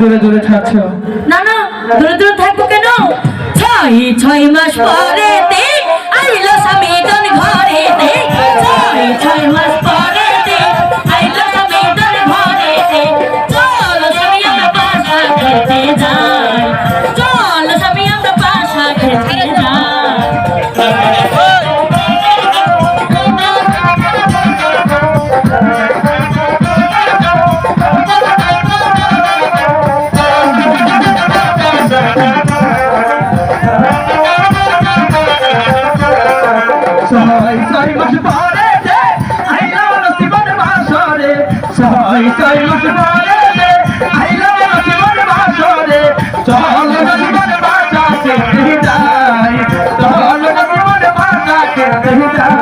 দূরে দূরে থাকছো? না না, দূরে দূরে থাকবো কেন? 6 মাস পরেতে আইলো স্বামী তোর ঘরেতে, 6 মাস পরেতে আইলো স্বামী তোর ঘরেতে। চলো স্বামী আমরা পাশা খেতে যাই, চলো স্বামী আমরা পাশা খেতে যাই। ছয় মাস পরে যে আইলো নসিবর বাসরে, 6 মাস পরে যে আইলো নসিবর বাসরে। চল নসিবর বাসা খেতে যাই, চল নসিবর বাসা খেতে যাই।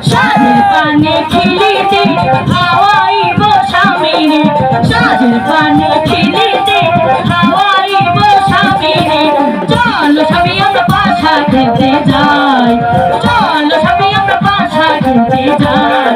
সাজের পানে খিলিতে হাওয়াইব স্বামীরে, সাজের পানে খিলিতে হাওয়াইব স্বামীরে। চলো স্বামী আমরা পাশা খেতে যাই, চলো স্বামী আমরা পাশা খেতে যাই।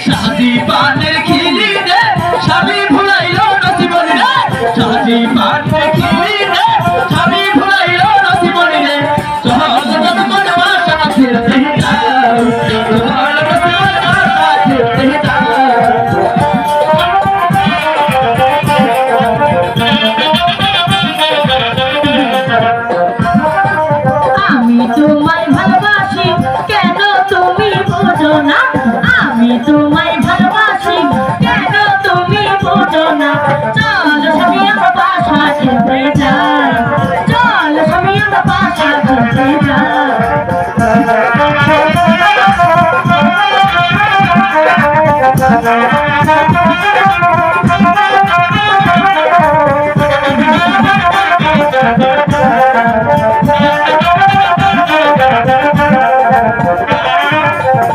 শাদি পানের খিলি রে স্বামী ভুলাইলো নসিবনি রে, শাদি পানের খিলি রে স্বামী ভুলাইলো নসিবনি রে। চল নসিবর বাসা খেতে যাই, চল নসিবর বাসা খেতে যাই। আমি তোমায় ভালোবাসি কেন তুমি বোঝো না, আমি তোমায় ভালোবাসি কেন তুমি বোঝো না। চলো স্বামী আমরা পাশা খেতে যাই, চলো স্বামী আমরা পাশা খেতে যাই।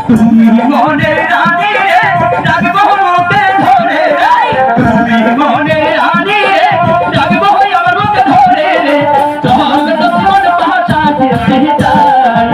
তুমি মনে রানী রে ডাকবো মুখে ধরে রে, তুমি মনে রানী রে ডাকবো আমার মুখে ধরে রে। চল নসিবর বাসা খেতে যাই,